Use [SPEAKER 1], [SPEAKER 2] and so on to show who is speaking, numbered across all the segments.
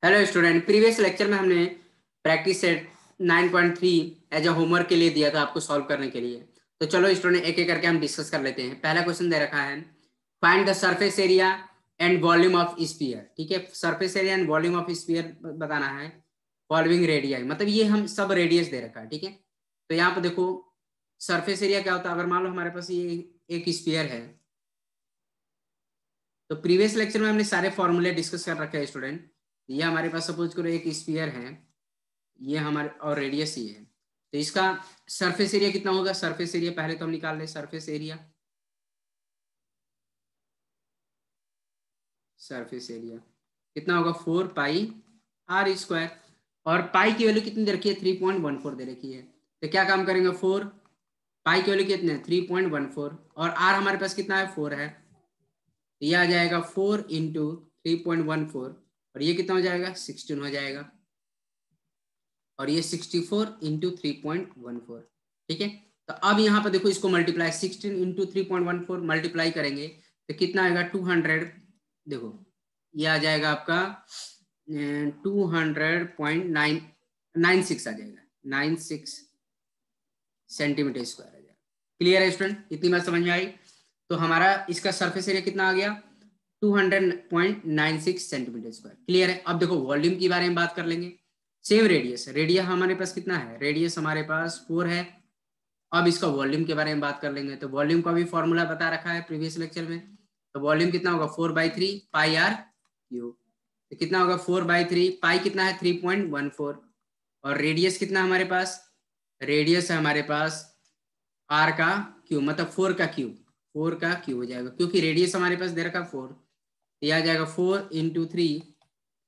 [SPEAKER 1] Hello student, previous lecture में हमने practice set 9.3 as a homework के लिए दिया था आपको सॉल्व करने के लिए। तो चलो स्टूडेंट एक एक करके हम डिस्कस कर लेते हैं। पहला क्वेश्चन दे रखा है, find the surface area and volume of sphere. ठीक है, surface area and volume of sphere बताना है फॉलोइंग रेडियाई, मतलब ये हम सब रेडियस दे रखा है। ठीक है, तो यहाँ पर देखो सरफेस एरिया क्या होता है। अगर मान लो हमारे पास ये एक स्फीयर है, तो प्रीवियस लेक्चर में हमने सारे फॉर्मूले डिस्कस कर रखे हैं स्टूडेंट। ये हमारे पास सपोज करो एक स्फीयर है, ये हमारे और रेडियस ही है, तो इसका सरफेस एरिया कितना होगा। सरफेस एरिया पहले तो हम निकाल ले, सरफेस एरिया कितना होगा 4 पाई r स्क्वायर। और पाई की वैल्यू कितनी दे रखी है 3.14 दे रखी है। तो क्या काम करेंगे, 4 पाई की वैल्यू कितने 3.14 और r हमारे पास कितना है 4 है, तो ये आ जाएगा 4 इंटू 3.14 और ये कितना हो जाएगा 16 हो जाएगा और ये 64 इंटू 3.14। ठीक है, तो अब यहाँ पर देखो इसको मल्टीप्लाई 16 इंटू 3.14 मल्टीप्लाई करेंगे तो कितना आएगा 200। देखो ये आ जाएगा आपका 200.996 आ जाएगा, 96 सेंटीमीटर स्क्वायर आ जाएगा। क्लियर है स्टूडेंट, इतनी बात समझ में आई। तो हमारा इसका सरफेस एरिया कितना आ गया 200.96 सेंटीमीटर स्क्वायर। क्लियर है। अब देखो वॉल्यूम के बारे में बात कर लेंगे। सेम रेडियस, रेडियस हमारे पास कितना है, रेडियस हमारे पास 4 है। अब इसका वॉल्यूम के बारे में बात कर लेंगे, तो वॉल्यूम का भी फॉर्मूला बता रखा है प्रीवियस लेक्चर में। तो वॉल्यूम कितना होगा 4/3 पाई आर क्यूब। तो कितना होगा 4/3 पाई कितना है 3.14 और रेडियस कितना हमारे पास, रेडियस है हमारे पास आर का क्यूब, मतलब 4 का क्यूब, 4 का क्यूब हो जाएगा क्योंकि रेडियस हमारे पास दे रखा 4। ये आ जाएगा 4 इंटू 3,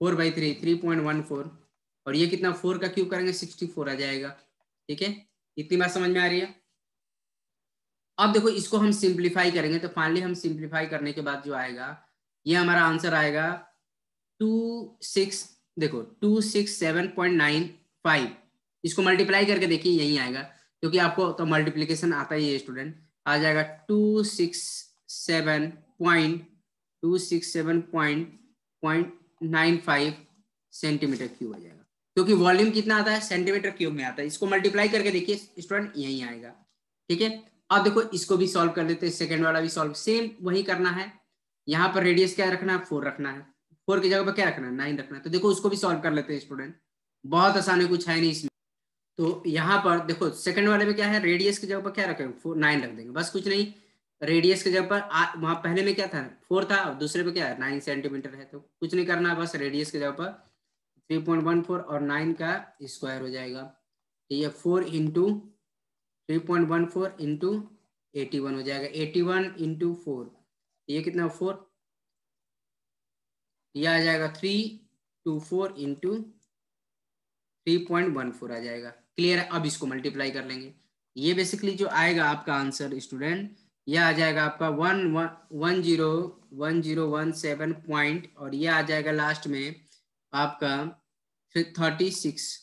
[SPEAKER 1] 4/3 3.14 और ये कितना 4 का क्यूब करेंगे 64 आ जाएगा। ठीक है, इतनी बात समझ में आ रही है। अब देखो इसको हम सिंप्लीफाई करेंगे, तो फाइनली हम सिंप्लीफाई करने के बाद जो आएगा ये हमारा आंसर आएगा 26, देखो 267.95। इसको मल्टीप्लाई करके देखिए यही आएगा, क्योंकि आपको तो मल्टीप्लीकेशन आता ही है स्टूडेंट। आ जाएगा 267.95 सेंटीमीटर क्यूब आ जाएगा, क्योंकि वॉल्यूम कितना आता है सेंटीमीटर क्यूब में आता है। इसको मल्टीप्लाई करके देखिए स्टूडेंट यही आएगा। ठीक है, अब देखो इसको भी सॉल्व कर लेते हैं, सेकंड वाला भी सॉल्व सेम वही करना है। यहाँ पर रेडियस क्या रखना है 4 रखना है, 4 की जगह पर क्या रखना है 9 रखना है। तो देखो उसको भी सॉल्व कर लेते हैं स्टूडेंट, बहुत आसान है, कुछ है नहीं इसमें। तो यहाँ पर देखो सेकंड वाले में क्या है, रेडियस की जगह पर क्या रखेंगे 9 रख देंगे, बस कुछ नहीं। रेडियस की जगह पर वहां पहले में क्या था 4 था और दूसरे पे क्या है 9 सेंटीमीटर है, तो कुछ नहीं करना है, बस रेडियस की जगह पर 3.14 और 9 का स्क्वायर हो जाएगा। तो ये 4 इंटू 3.14 इंटू 81 हो जाएगा, 81 इंटू 4 ये कितना 4, ये आ जाएगा 324 इंटू 3.14 आ जाएगा। क्लियर है। अब इसको मल्टीप्लाई कर लेंगे, ये बेसिकली जो आएगा आपका आंसर स्टूडेंट, ये आ जाएगा आपका 1017 पॉइंट और ये आ जाएगा लास्ट में आपका 36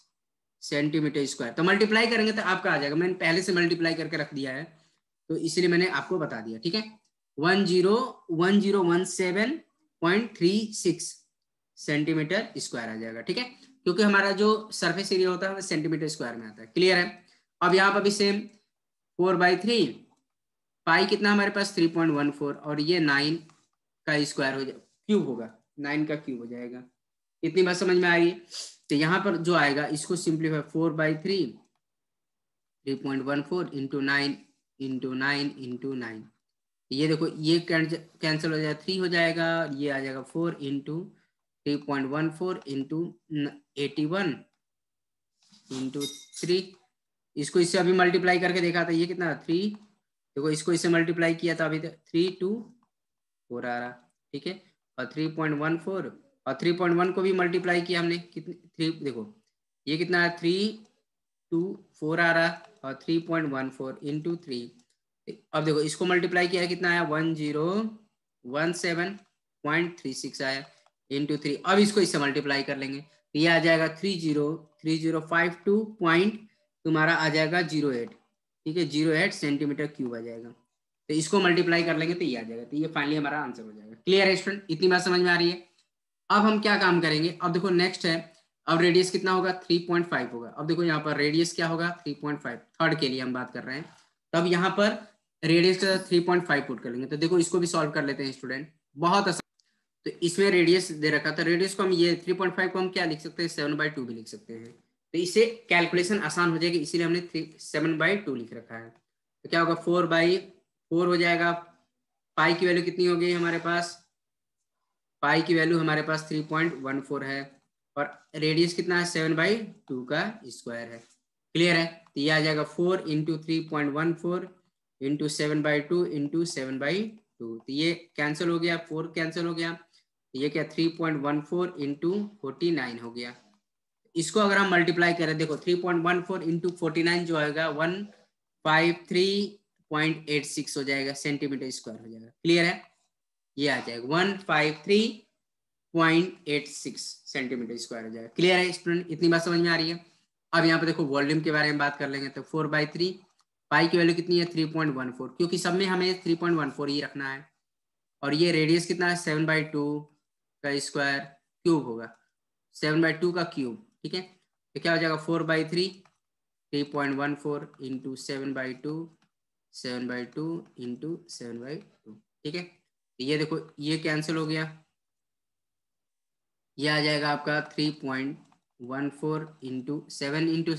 [SPEAKER 1] सेंटीमीटर स्क्वायर। तो मल्टीप्लाई करेंगे तो आपका आ जाएगा, मैंने पहले से मल्टीप्लाई करके रख दिया है तो इसलिए मैंने आपको बता दिया। ठीक है, 1017.36 सेंटीमीटर स्क्वायर आ जाएगा। ठीक है, क्योंकि हमारा जो सरफेस एरिया होता है वो सेंटीमीटर स्क्वायर में आता है। क्लियर है। अब यहाँ पर भी सेम 4/3 पाई कितना हमारे पास 3.14 और ये 9 का स्क्वायर हो जाएगा, क्यूब होगा 9 का क्यूब हो जाएगा। इतनी बात समझ में आ रही है। तो यहाँ पर जो आएगा इसको सिंप्लीफाई 4/3 3.14 इंटू 9 इंटू 9 इंटू 9, ये देखो ये कैंसिल हो जाएगा 3 हो जाएगा, ये आ जाएगा 4 इंटू 3.14 इंटू 81 इंटू 3। इसको इससे अभी मल्टीप्लाई करके देखा था, ये कितना 3, देखो इसको इससे मल्टीप्लाई किया था अभी 324 आ रहा। ठीक है, और 3.14 और 3.1 को भी मल्टीप्लाई किया हमने, कितने 3, देखो ये कितना है 324 आ रहा और 3.14 इंटू 3। अब देखो इसको मल्टीप्लाई किया है कितना आया 1017.36 आया इंटू 3। अब इसको इससे मल्टीप्लाई कर लेंगे तो ये आ जाएगा 303052 पॉइंट तुम्हारा आ जाएगा 08। ठीक है, 08 सेंटीमीटर क्यूब आ जाएगा। तो इसको मल्टीप्लाई कर लेंगे तो ये आ जाएगा, तो ये फाइनली हमारा आंसर हो जाएगा। क्लियर है स्टूडेंट, इतनी बात समझ में आ रही है। अब हम क्या काम करेंगे, अब देखो नेक्स्ट है, अब रेडियस कितना होगा 3.5 होगा। अब देखो यहाँ पर रेडियस क्या होगा 3.5, थर्ड के लिए हम बात कर रहे हैं, तब यहाँ पर रेडियस का 3.5 पुट कर लेंगे। तो देखो इसको भी सॉल्व कर लेते हैं स्टूडेंट, बहुत आसान। तो इसमें रेडियस दे रखा था, रेडियस को हम ये 3.5 को हम क्या लिख सकते हैं 7/2 भी लिख सकते हैं। तो इससे कैलकुलेशन आसान हो जाएगी, इसीलिए हमने 7/2 लिख रखा है। तो क्या होगा 4/4 हो जाएगा। पाई की वैल्यू कितनी हो गई हमारे पास, पाई की वैल्यू हमारे पास 3.14 है, और रेडियस कितना है 7/2 का स्क्वायर है। क्लियर है, तो ये आ जाएगा 4 इंटू 3.14 इंटू 7/2 इंटू 7/2। तो ये कैंसिल हो गया, 4 कैंसिल हो गया, तो ये क्या 3.14 इंटू 49 हो गया। इसको अगर हम मल्टीप्लाई करें, देखो 3.14 इंटू 49 जो आएगा 153.86 हो जाएगा, सेंटीमीटर स्क्वायर हो जाएगा। क्लियर है, ये आ जाएगा 153.86 सेंटीमीटर स्क्वायर हो जाएगा। क्लियर है स्टूडेंट, इतनी बात समझ में आ रही है। अब यहाँ पे देखो वॉल्यूम के बारे में बात कर लेंगे, तो 4/3, पाई की वैल्यू कितनी है 3.14, क्योंकि सब में हमें 3.14 ही रखना है, और ये रेडियस कितना है 7/2 का स्क्वायर क्यूब होगा, 7/2 का क्यूब। ठीक है, तो क्या हो जाएगा 4/3 3.14 इंटू 7/2 7/2 इंटू 7/2। ठीक है, तो ये देखो ये कैंसिल हो गया, ये आ जाएगा आपका 3.14 इंटू 7 इंटू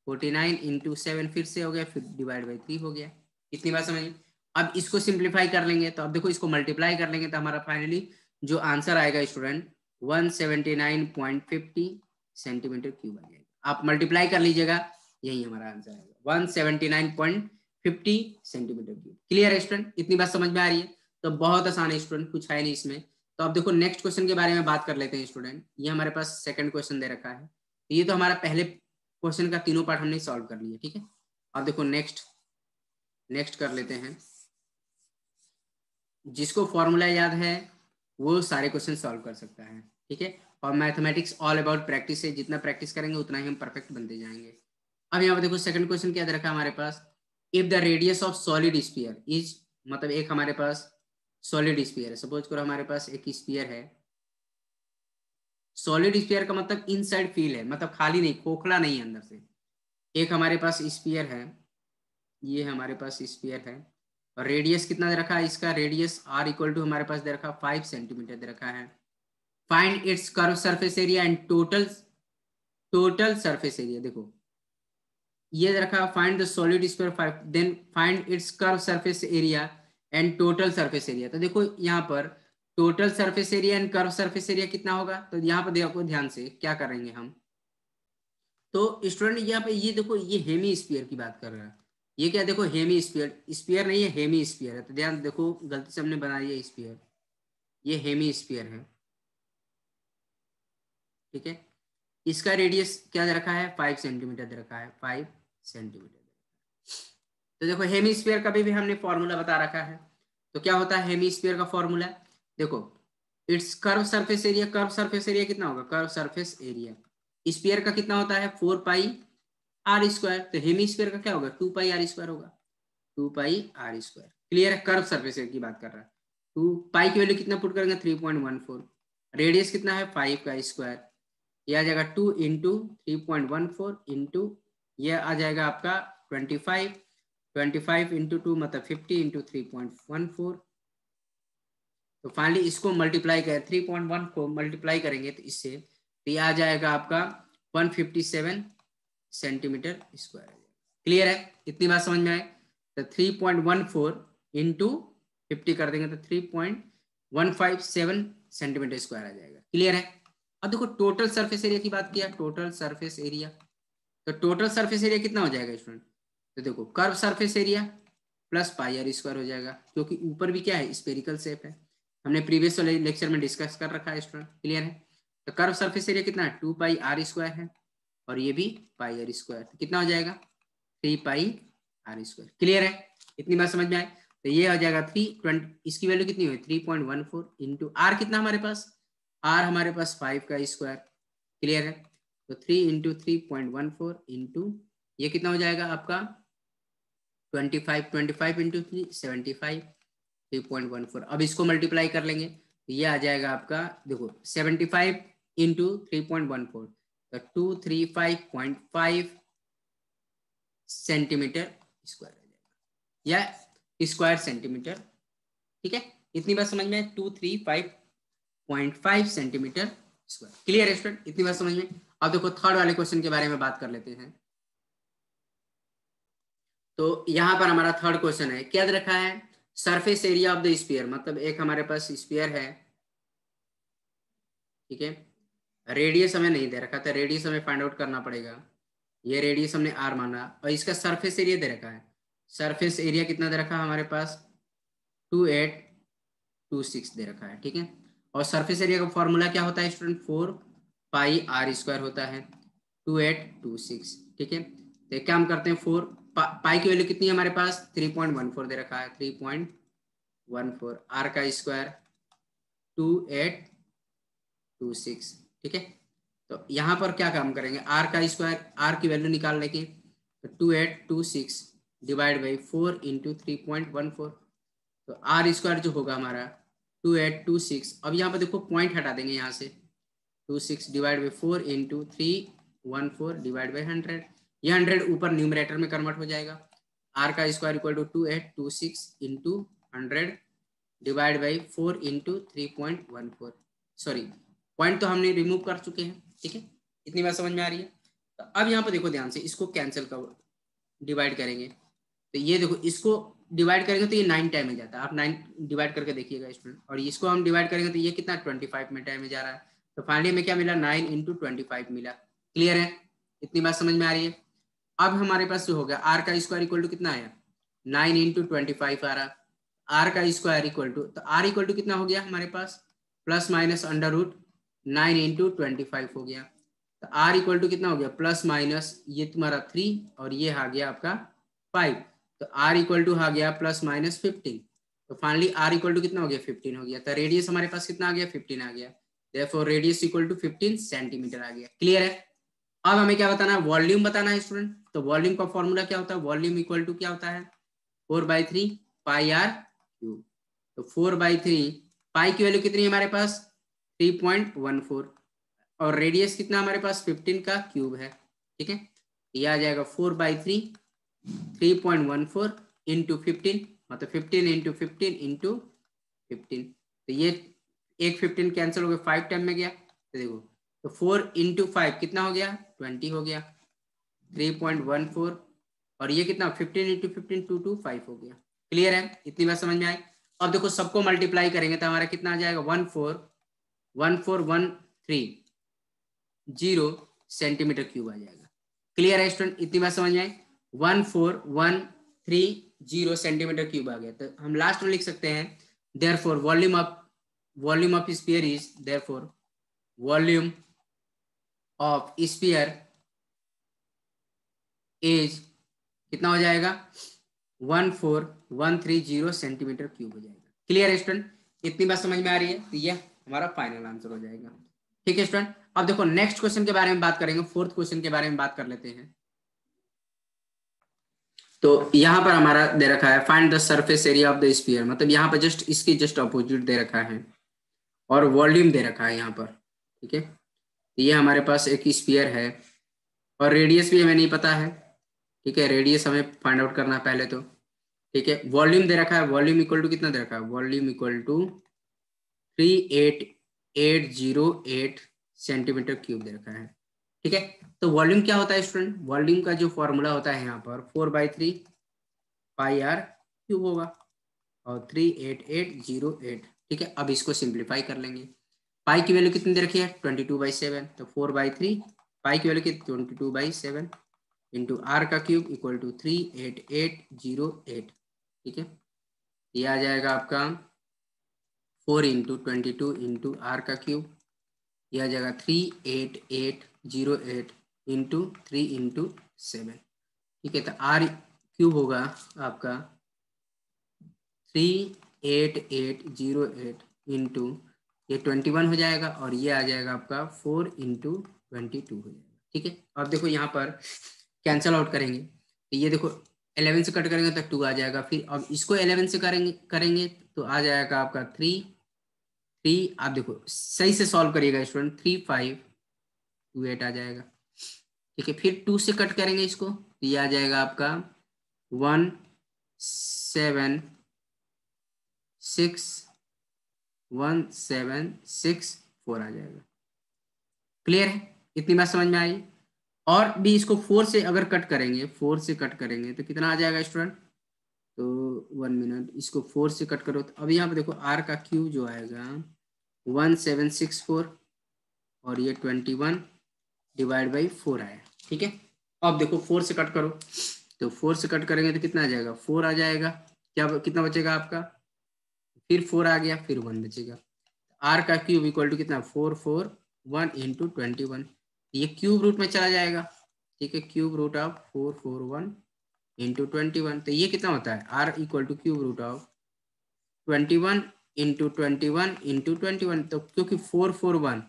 [SPEAKER 1] 49 इंटू 7 फिर से हो गया, फिर डिवाइड बाई 3 हो गया। इतनी बात समझ। अब इसको सिंप्लीफाई कर लेंगे, तो अब देखो इसको मल्टीप्लाई कर लेंगे, तो हमारा फाइनली जो आंसर आएगा स्टूडेंट 179.50 सेंटीमीटर क्यूब आ जाएगा। आप मल्टीप्लाई कर लीजिएगा, यही हमारा आंसर आएगा 179.50 सेंटीमीटर क्यूब। क्लियर है स्टूडेंट, इतनी बात समझ में आ रही है। तो बहुत आसान है स्टूडेंट, कुछ है नहीं इसमें। तो अब देखो नेक्स्ट क्वेश्चन के बारे में बात कर लेते हैं स्टूडेंट। ये हमारे पास सेकंड क्वेश्चन दे रखा है, ये तो हमारा पहले क्वेश्चन का तीनों पार्ट हमने सॉल्व कर लिया। ठीक है, अब देखो नेक्स्ट कर लेते हैं। जिसको फॉर्मूला याद है वो सारे क्वेश्चन सॉल्व कर सकता है। ठीक है, और मैथमेटिक्स ऑल अबाउट प्रैक्टिस है, जितना प्रैक्टिस करेंगे उतना ही हम परफेक्ट बनते जाएंगे। अब यहाँ पर देखो सेकंड क्वेश्चन क्या दे रखा है हमारे पास, if the radius of solid sphere is, मतलब एक हमारे पास सॉलिड स्फीयर है, सपोज करो हमारे पास एक स्फीयर है। सॉलिड स्फीयर का मतलब इनसाइड फील है, मतलब खाली नहीं, खोखला नहीं है अंदर से। एक हमारे पास स्फीयर है, ये हमारे पास स्फीयर है, और रेडियस कितना दे रखा है इसका, रेडियस r इक्वल टू हमारे पास दे रखा 5 सेंटीमीटर दे रखा है। Find its curve surface area and total surface area. देखो ये दे रखा find the solid sphere 5, then find its curve surface area and total surface area. तो देखो यहाँ पर total surface area and curve surface area कितना होगा, तो यहाँ पर देखो ध्यान से क्या करेंगे हम। तो स्टूडेंट यहाँ पे ये देखो ये हेमी स्फीयर की बात कर रहा है, ये क्या देखो हेमी स्फीयर, स्फीयर नहीं है हेमी स्फीयर है। तो ध्यान देखो गलती से हमने बना दिया स्फीयर, ये हेमी स्फीयर है। ठीक है, इसका रेडियस क्या दे रखा है 5 सेंटीमीटर दे रखा है, 5 सेंटीमीटर। तो देखो हेमीस्फीयर का भी हमने फॉर्मूला बता रखा है। तो क्या होता है हेमीस्फीयर का फॉर्मूला, देखो it's curve surface area, curve surface area कितना होगा, कर्व सरफेस एरिया स्फीयर का कितना होता है 4πr²। तो हेमीस्फीयर का क्या होगा 2πr² होगा, 2πr²। क्लियर है, कर्व सरफेस एरिया की बात कर रहा है। 2 पाई की वैल्यू कितना पुट करेंगे 3.14, रेडियस कितना है 5 का स्क्वायर, ये आ जाएगा 2 इंटू 3.14 इंटू ये आ जाएगा आपका 25 इंटू 2 मतलब 50 इंटू 3.14। तो फाइनली इसको मल्टीप्लाई करें, 3.1 को मल्टीप्लाई करेंगे तो इससे, तो ये आ जाएगा आपका 157 सेंटीमीटर स्क्वायर। क्लियर है, इतनी बात समझ में आए। तो 3.14 इंटू 50 कर देंगे तो 3.157 सेंटीमीटर स्क्वायर आ जाएगा। क्लियर है। अब देखो टोटल सरफेस एरिया की बात किया, टोटल सरफेस एरिया, तो टोटल सरफेस एरिया कितना हो जाएगा स्टूडेंट, तो देखो curve surface area plus πr² हो जाएगा, क्योंकि ऊपर भी क्या है स्फेरिकल शेप है, हमने प्रीवियस लेक्चर में डिस्कस कर रखा है स्टूडेंट। क्लियर है, तो कर्व सरफेस एरिया कितना है 2πr² है, और ये भी πr², तो कितना हो जाएगा 3πr²। क्लियर है, इतनी बात समझ में आए। तो ये हो जाएगा 320, इसकी वैल्यू कितनी हुई 3.14 इंटू आर कितना हमारे पास, आर हमारे पास 5 का स्क्वायर। क्लियर है, तो 3 इंटू 3.14 इंटू ये कितना हो जाएगा आपका 25 इंटू 3 75 3.14। अब इसको मल्टीप्लाई कर लेंगे, ये आ जाएगा आपका, देखो 75 इंटू 3.14, तो 235.5 सेंटीमीटर स्क्वायर आ जाएगा, या स्क्वायर सेंटीमीटर। ठीक है, इतनी बात समझ में, 235.5 सेंटीमीटर स्क्वायर। क्लियर है स्टूडेंट, इतनी बात समझ में। अब देखो थर्ड वाले क्वेश्चन के बारे में बात कर लेते हैं। तो यहाँ पर हमारा थर्ड क्वेश्चन है, क्या दे रखा है, surface area of the sphere, मतलब एक हमारे पास स्फीयर है, ठीक है, रेडियस हमें नहीं दे रखा था, रेडियस हमें फाइंड आउट करना पड़ेगा। ये रेडियस हमने आर माना, और इसका सरफेस एरिया दे रखा है, सरफेस एरिया कितना दे रखा है हमारे पास, 2826 दे रखा है, ठीक है। और सरफेस एरिया का फॉर्मूला क्या होता है स्टूडेंट, 4 पाई r² होता है, 2826, ठीक है। तो एक काम करते हैं, 4 पाई की वैल्यू कितनी है हमारे पास, 3.14 दे रखा है, 3.14, r का स्क्वायर 2826, ठीक है। तो यहाँ पर क्या काम करेंगे, r का स्क्वायर, r की वैल्यू निकाल लेंगे, तो 2826 डिवाइड बाई 4 इंटू 3.14, तो आर स्क्वायर जो होगा हमारा 2826। अब यहाँ पर देखो पॉइंट हटा देंगे यहाँ से, 26 divide by 4 into 314 divide by 100, ये 100 ऊपर न्यूमरेटर में कन्वर्ट हो जाएगा, आर का square equal to 2826 into 100 divide by 4 into 3.14, sorry point तो हमने रिमूव कर चुके हैं, ठीक है, इतनी बात समझ में आ रही है। तो अब यहाँ पर देखो ध्यान से, इसको कैंसिल कर डिवाइड करेंगे, तो ये देखो इसको डिवाइड करेंगे तो ये 9 टाइम में जाता है, आप 9 डिवाइड करके देखिएगा स्टूडेंट, और इसको हम डिवाइड करेंगे तो ये कितना 25 में टाइम में जा रहा है, तो फाइनली में क्या मिला, 9 इंटू 25 मिला। क्लियर है, इतनी बात समझ में आ रही है। अब हमारे पास जो हो गया, आर का स्क्वायर इक्वल टू कितना आया, 9 इंटू 25 आ रहा, आर का स्क्वायर इक्वल टू, तो आर इक्वल टू कितना हो गया हमारे पास, plus minus under root 9 into 25 हो गया, तो आर इक्वल टू कितना हो गया, प्लस माइनस ये तुम्हारा 3 और ये आ गया आपका 5, तो r इक्वल टू आ गया प्लस माइनस 15, तो फाइनली r इक्वल टू कितना हो गया, 15 हो गया, तो रेडियस हमारे पास कितना आ गया, 15 आ गया, therefore radius equal to 15 centimetre आ गया। क्लियर है। अब हमें क्या बताना है, वॉल्यूम बताना है स्टूडेंट, तो वॉल्यूम का फॉर्मूला क्या होता है, वॉल्यूम इक्वल टू क्या होता है, 4/3 पाई r क्यूब, तो 4/3 पाई की वैल्यू कितनी है हमारे पास, 3.14, और रेडियस कितना हमारे पास 15 का क्यूब है, ठीक है, ये आ जाएगा 4/3 3.14 इंटू 15, मतलब 15 इंटू 15 इंटू 15, तो ये एक 15 कैंसिल हो गया, 5 टाइम में गया, तो देखो, तो 4 इंटू 5 कितना हो गया, 20 हो गया, 3.14, और ये कितना 15 इंटू 15 225 हो गया। क्लियर है, इतनी बात समझ में आई। अब देखो सबको मल्टीप्लाई करेंगे तो हमारा कितना आ जाएगा, 141410 सेंटीमीटर क्यूब आ जाएगा। क्लियर है स्टूडेंट, इतनी बात समझ में आई, 141430 सेंटीमीटर क्यूब आ गया, तो हम लास्ट में लिख सकते हैं, therefore volume of sphere is, therefore volume of sphere is कितना हो जाएगा, 14130 सेंटीमीटर क्यूब हो जाएगा। क्लियर है स्टूडेंट, इतनी बात समझ में आ रही है, तो ये हमारा फाइनल आंसर हो जाएगा। ठीक है स्टूडेंट, अब देखो नेक्स्ट क्वेश्चन के बारे में बात करेंगे, फोर्थ क्वेश्चन के बारे में बात कर लेते हैं। तो यहाँ पर हमारा दे रखा है, find the surface area of the sphere, मतलब यहाँ पर जस्ट इसकी जस्ट अपोजिट दे रखा है, और वॉल्यूम दे रखा है यहाँ पर, ठीक है, ये हमारे पास एक स्फीयर है, और रेडियस भी हमें नहीं पता है, ठीक है, रेडियस हमें फाइंड आउट करना है पहले तो, ठीक है। वॉल्यूम दे रखा है, वॉल्यूम इक्वल टू कितना दे रखा है, volume equal to 38808 centimetre cube दे रखा है, ठीक है। तो वॉल्यूम क्या होता है स्टूडेंट, वॉल्यूम का जो फॉर्मूला होता है यहाँ पर 4/3 पाई r क्यूब होगा, और 38808, ठीक है। अब इसको सिंप्लीफाई कर लेंगे, पाई की वैल्यू कितनी दे रखी है, 22/7, तो 4/3 पाई की वैल्यू कितनी 22/7 इंटू आर का क्यूब इक्वल टू 38808, ठीक है, ये आ जाएगा आपका 4 इंटू 22 इंटू आर का क्यूब, यह आ जाएगा 38808 इंटू 3 इंटू 7, ठीक है। तो आर क्यूब होगा आपका 38808 इंटू ये 21 हो जाएगा, और ये आ जाएगा आपका 4 इंटू 22 हो जाएगा, ठीक है। अब देखो यहाँ पर कैंसल आउट करेंगे, तो ये देखो 11 से कट करेंगे तो 2 आ जाएगा, फिर अब इसको 11 से करेंगे तो आ जाएगा आपका 3 3, आप देखो सही से सॉल्व करिएगा स्टूडेंट, 3 5 2 8 आ जाएगा। ठीक है, फिर 2 से कट करेंगे इसको, ये आ जाएगा आपका 1 7 6 1 7 6 4 आ जाएगा। क्लियर है, इतनी बात समझ में आई। और भी इसको 4 से अगर कट करेंगे, 4 से कट करेंगे तो कितना आ जाएगा स्टूडेंट, तो 1 मिनट, इसको 4 से कट करो तो अब यहाँ पे देखो r का क्यूब जो आएगा 1764 और ये 21 डिवाइड बाई 4 आया। ठीक है, अब देखो 4 से कट करो, तो 4 से कट करेंगे तो कितना आ जाएगा, 4 आ जाएगा। क्या कितना बचेगा आपका, फिर 4 आ गया, फिर 1 बचेगा। r का क्यूब इक्वल टू कितना, 4 4 1 इंटू 21, ये क्यूब रूट में चला जाएगा। ठीक है, क्यूब रूट ऑफ 4 4 1 इंटू 21, तो ये कितना होता है, r equal to cube root of 21 into 21 into 21, तो क्योंकि 4 4 1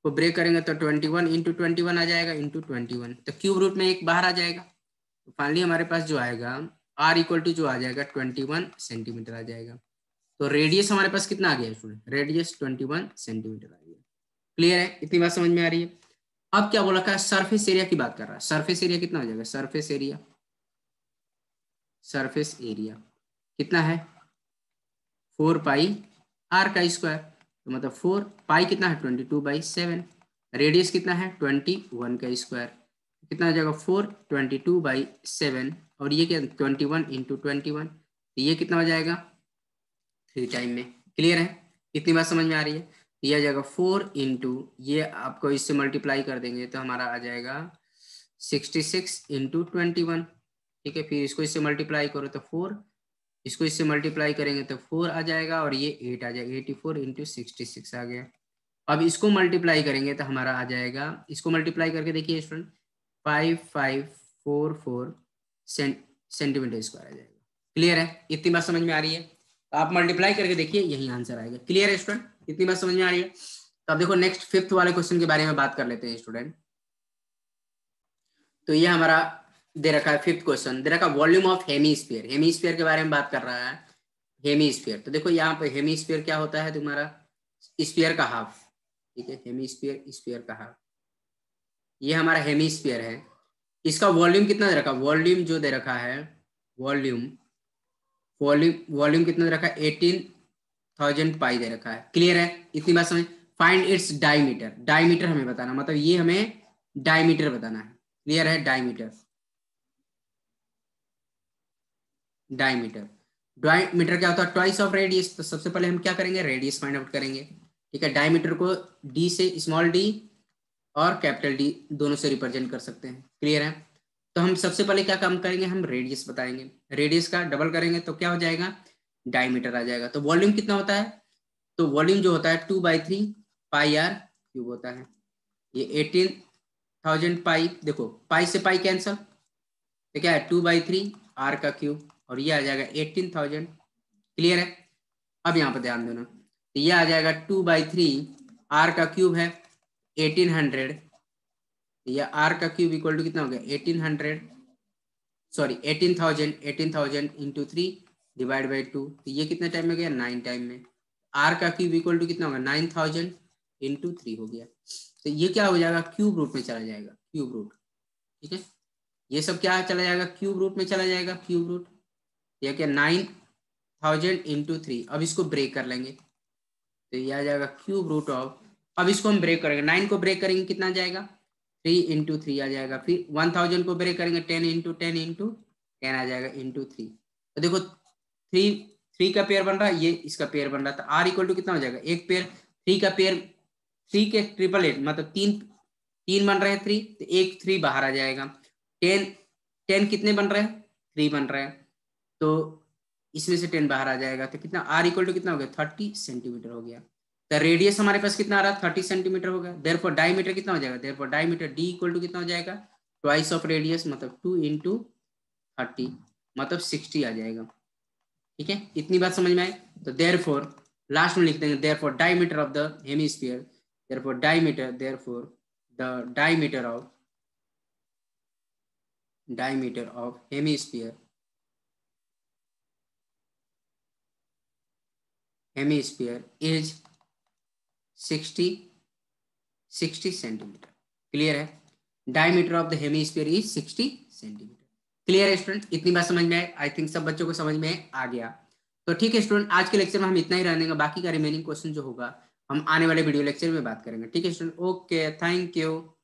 [SPEAKER 1] को ब्रेक करेंगे तो 21 इंटू 21 आ जाएगा इंटू 21, तो क्यूब रूट में एक बाहर आ जाएगा। तो फाइनली हमारे पास जो आएगा r इक्वल टू जो आ जाएगा 21 सेंटीमीटर आ जाएगा। तो रेडियस हमारे पास कितना आ गया स्टूडेंट, रेडियस 21 सेंटीमीटर आ गया। क्लियर है, इतनी बात समझ में आ रही है। अब क्या बोला था, सरफेस एरिया की बात कर रहा है, सरफेस एरिया कितना हो जाएगा, सरफेस एरिया, सरफेस एरिया कितना है 4 पाई r का स्क्वायर, तो मतलब 4 पाई कितना है 22/7, रेडियस कितना है 21 का स्क्वायर, कितना आ जाएगा 4 22/7, और ये क्या 21 इंटू 21, तो ये कितना हो जाएगा 3 टाइम में। क्लियर है, इतनी बात समझ में आ रही है। ये आ जाएगा 4 इंटू, ये आपको इससे मल्टीप्लाई कर देंगे तो हमारा आ जाएगा 66 इंटू 21। ठीक है, फिर इसको इससे मल्टीप्लाई करो तो 4, इसको इससे मल्टीप्लाई करेंगे तो 4 आ जाएगा, और ये 8 आ जाएगा, 84 इंटू 66 आ गया। अब इसको मल्टीप्लाई करेंगे तो हमारा आ जाएगा, इसको मल्टीप्लाई करके देखिए स्टूडेंट, 5544 सेंटीमीटर स्क्वायर आ जाएगा। क्लियर है, इतनी बात समझ में आ रही है, तो आप मल्टीप्लाई करके देखिए यही आंसर आएगा। क्लियर है स्टूडेंट, इतनी बात समझ में आ रही है। तो अब देखो नेक्स्ट 5th वाले क्वेश्चन के बारे में बात कर लेते हैं स्टूडेंट। तो ये हमारा दे रखा है 5th क्वेश्चन, दे रखा वॉल्यूम ऑफ हेमीस्फीयर, हेमीस्फीयर के बारे में बात कर रहा है। हेमीस्फीयर, तो देखो यहाँ पे हेमीस्फीयर क्या होता है तुम्हारा, स्फीयर का हाफ। ठीक है, हेमीस्फीयर स्फीयर का हाफ, ये हमारा हेमीस्फीयर है। इसका वॉल्यूम कितना दे रखा, वॉल्यूम जो दे रखा है, वॉल्यूम वॉल्यूम वॉल्यूम कितना दे रखा है 18,000 पाई दे रखा है। क्लियर है, इतनी बात समझ। फाइंड इट्स डायमीटर, डायमीटर हमें बताना, मतलब ये हमें डायमीटर बताना है। क्लियर है, डायमीटर, डायमीटर, डायमीटर क्या होता है ट्वाइस ऑफ रेडियस, तो सबसे पहले हम क्या करेंगे, रेडियस फाइंड आउट करेंगे। ठीक है, डायमीटर को डी से, स्मॉल डी और कैपिटल डी दोनों से रिप्रेजेंट कर सकते हैं। क्लियर है, तो हम सबसे पहले क्या काम करेंगे, हम रेडियस बताएंगे, रेडियस का डबल करेंगे तो क्या हो जाएगा, डायमीटर आ जाएगा। तो वॉल्यूम कितना होता है, तो वॉल्यूम जो होता है 2/3 पाई आर क्यूब होता है। ये 18,000 पाई, देखो पाई से पाई कैंसल, तो क्या है 2/3 आर का क्यूब, और ये आ जाएगा 18,000। क्लियर है, अब यहाँ पर ध्यान देना, तो ये आ जाएगा 2/3 आर का क्यूब है 1800, या आर का क्यूब इक्वल टू कितना हो गया 1800, सॉरी 18,000 इंटू 3 डिवाइड बाई 2, तो ये कितने टाइम में गया 9 टाइम में। आर का क्यूब इक्वल टू कितना होगा 9,000 इंटू 3 हो गया, तो ये क्या हो जाएगा क्यूब रूट में चला जाएगा, क्यूब रूट। ठीक है, ये सब क्या चला जाएगा क्यूब रूट में चला जाएगा, क्यूब रूट, या क्या 9,000 इंटू 3। अब इसको ब्रेक कर लेंगे तो ये आ जाएगा क्यूब रूट ऑफ, अब इसको हम ब्रेक करेंगे, 9 को ब्रेक करेंगे कितना आ जाएगा 3 इंटू 3 आ जाएगा, फिर 1000 को ब्रेक करेंगे 10 इंटू 10 इंटू 10 आ जाएगा इंटू 3। तो देखो 3 का पेयर बन रहा है, ये इसका पेयर बन रहा था, आर इक्वल टू कितना हो जाएगा एक पेयर, 3 का पेयर 3 के ट्रिपल एट, मतलब तीन तीन बन रहे हैं 3, तो एक 3 बाहर आ जाएगा। 10 कितने बन रहे हैं 3 बन रहे हैं, तो इसमें से 10 बाहर आ जाएगा, तो कितना आर इक्वल टू कितना हो गया 30 सेंटीमीटर हो गया। तो रेडियस हमारे पास कितना आ रहा है 30 सेंटीमीटर हो गया, देयरफॉर डायमीटर कितना हो जाएगा, therefore diameter d equal to कितना हो जाएगा ट्वाइस ऑफ रेडियस, मतलब 2 इंटू 30 मतलब 60 आ जाएगा। ठीक है, इतनी बात समझ में आए। तो देयरफॉर लास्ट में लिख देंगे therefore diameter of the hemisphere, therefore diameter, therefore the diameter of hemisphere is 60 centimetre. Clear है? Diameter of the hemisphere is 60 centimetre. Clear है स्टूडेंट? इतनी बात समझ में आए? आई थिंक सब बच्चों को समझ में आ गया। तो ठीक है स्टूडेंट, आज के लेक्चर में हम इतना ही रहने देंगे, बाकी का रिमेनिंग क्वेश्चन जो होगा हम आने वाले वीडियो लेक्चर में बात करेंगे। ठीक है स्टूडेंट? Okay, thank you.